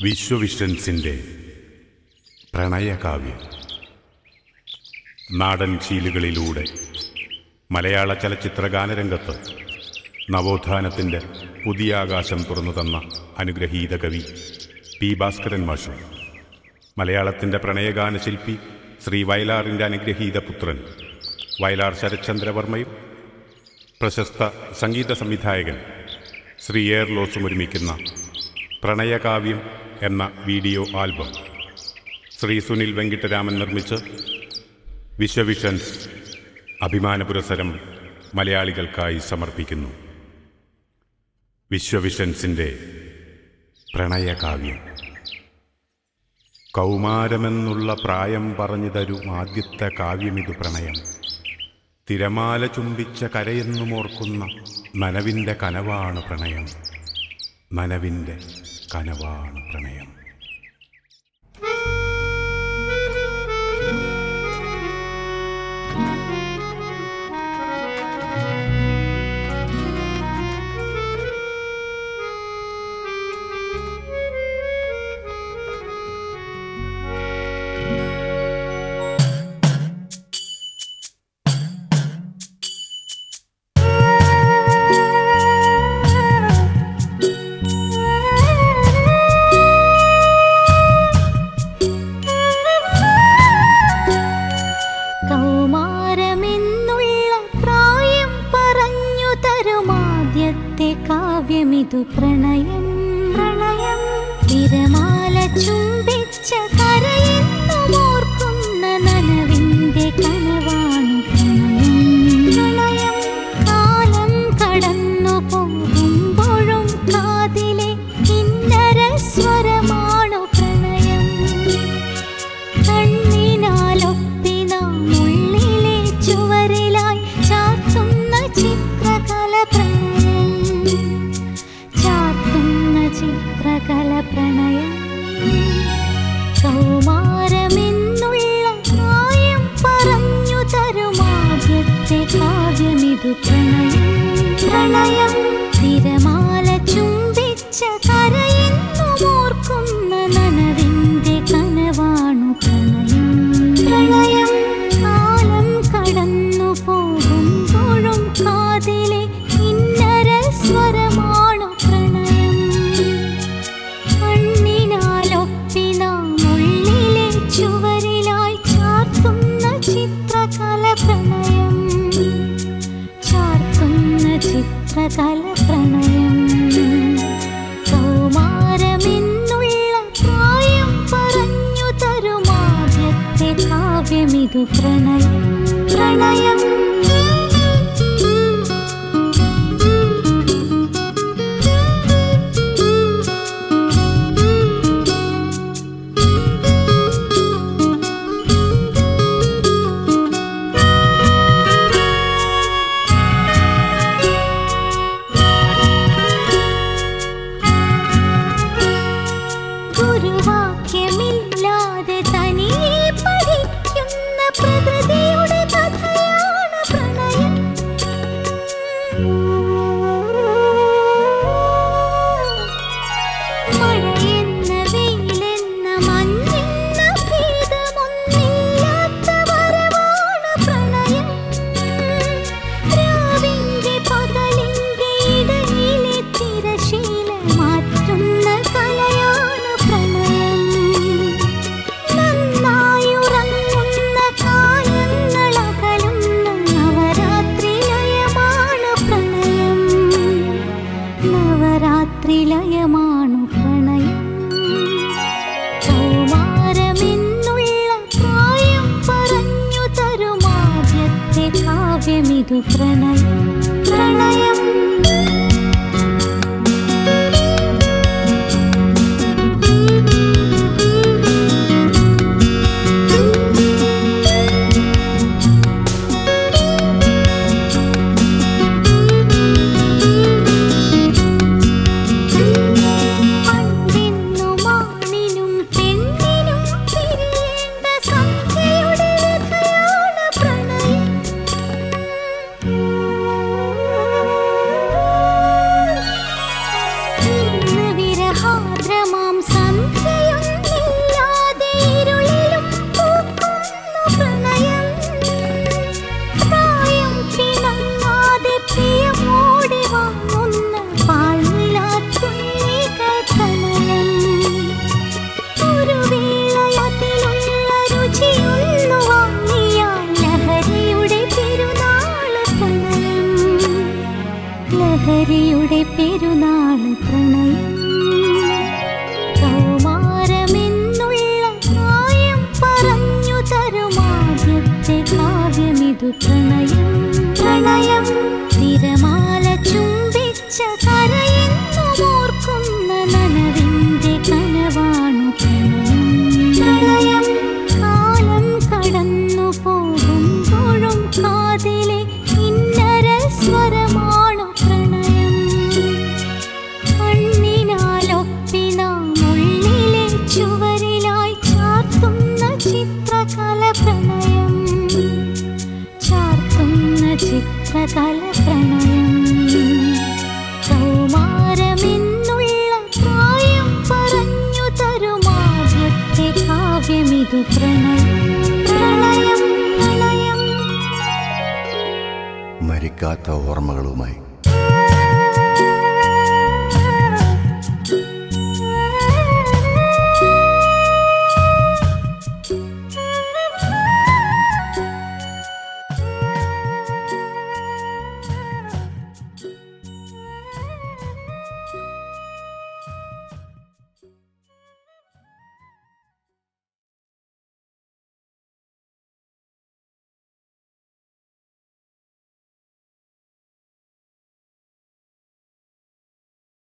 വിശ്വവിഷൻസിൻ്റെ പ്രണയകാവ്യം. നാടൻ ശീലുകളിലൂടെ മലയാള ചലച്ചിത്ര ഗാനരംഗത്ത് നവോത്ഥാനത്തിൻ്റെ പുതിയ ആകാശം തുറന്നു തന്ന അനുഗ്രഹീത കവി പി ഭാസ്കരൻ മാഷ്, മലയാളത്തിൻ്റെ പ്രണയഗാനശില്പി ശ്രീ വയലാറിൻ്റെ അനുഗ്രഹീത പുത്രൻ വയലാർ ശരത്ചന്ദ്രവർമ്മയും പ്രശസ്ത സംഗീത സംവിധായകൻ ശ്രീ എയർലോസും ഒരുമിക്കുന്ന പ്രണയകാവ്യം എന്ന വീഡിയോ ആൽബം ശ്രീ സുനിൽ വെങ്കിട്ടരാമൻ നിർമ്മിച്ച് വിശ്വവിഷൻസ് അഭിമാന പുരസ്സരം മലയാളികൾക്കായി സമർപ്പിക്കുന്നു. വിശ്വവിഷൻസിൻ്റെ പ്രണയകാവ്യം. കൗമാരമെന്നുള്ള പ്രായം പറഞ്ഞു തരും ആദ്യത്തെ കാവ്യമിതു പ്രണയം. തിരമാല ചുംബിച്ച കരയെന്നുമോർക്കുന്ന നനവിൻ്റെ കനവാണ് പ്രണയം. നനവിൻ്റെ കനവാണ് പ്രണയം. കാവ്യമിതു പ്രണയം. പ്രണയം തിരമാല ചുംബിച്ച കരയെന്നുമോർക്കുന്ന നനവിൻ്റെ കനവാണു പ്രണയം. പ്രണയം കാലം കടന്നു പോകുമ്പോഴും കാതിലെ കിന്നര സ്വരമാണു പ്രണയം. കണ്ണിനാലൊപ്പി നാം ഉള്ളിലെ ചുവരിലായി ചാർത്തുന്ന ചിത്രകല പ്രണയം. ചിത്രകല പ്രണയം. കൗമാരമെന്നുള്ള പ്രായം പറഞ്ഞു തരുമാദ്യത്തെ കാവ്യമിതു പ്രണയം. പ്രണയം തിരമാല ചുംബിച്ച കരയെന്നുമോർക്കുന്ന നനവിൻ്റെ കനവാണു പ്രണയം. പ്രണയം കാലം കടന്നു പോകുമ്പോഴും കാതിലെ കിന്നര സ്വരമാണു പ്രണയം. കണ്ണിനാലൊപ്പി നാം ഉള്ളിലെ ചുവരിലായി ചാർത്തുന്ന ചിത്രകല പ്രണയം. ചാർത്തുന്ന ചിത്രകല പ്രണയം. കൗമാരമെന്നുള്ള പ്രായം പറഞ്ഞു തരുമാദ്യത്തെ കാവ്യമിതു പ്രണയം. പ്രണയം ഗുരുവാക്യമില്ലാതെ തനിയെ പഠിക്കുന്ന പ്രകൃതിയുടെ കഥയാണ് പ്രണയം. മഴയെന്ന വെയിലെന്ന മഞ്ഞെന്ന ഭേദമൊന്നില്ലാത്ത വരവാണ് പ്രണയം. രാവിന്റെ പകലിന്റെ ഇടയിലെ തിരശീല മാറ്റുന്ന കലയാണ് പ്രണയം. നന്നായുറങ്ങുന്ന കാലങ്ങളകലുന്ന നവരാത്രിലയമാണ് പ്രണയം. നവരാത്രിലയമാണു പ്രണയം. കൗമാരമെന്നുള്ള പ്രായം പറഞ്ഞു തരുമാദ്യത്തെ കാവ്യമിതു പ്രണയം. പ്രണയം പണ്ടിന്നുമാണിനും പെണ്ണിനും പിരിയേണ്ട സന്ധ്യയുടെ വ്യഥയാണ് പ്രണയം. പ്രണയം പ്രണയം തിരമാല ചുംബിച്ച കരയെന്നുമോർക്കുന്ന നനവിൻ്റെ കനവാണു പ്രണയം പ്രണയം കാലം കടന്നു പോകുമ്പോഴും കാതിലെ കിന്നര സ്വരമാണു പ്രണയം കണ്ണിനാലൊപ്പി നാം ഉള്ളിലെ ചുവരിലായി ചാർത്തുന്ന ചിത്രകല പ്രണയം ചാർത്തുന്ന ചിത്രകല പ്രണയം കൗമാരമെന്നുള്ള പ്രായം പറഞ്ഞു തരുമാദ്യത്തെ കാവ്യമിതു പ്രണയം പ്രണയം പ്രണയം മരിക്കാത്ത ഓർമ്മകളുമായി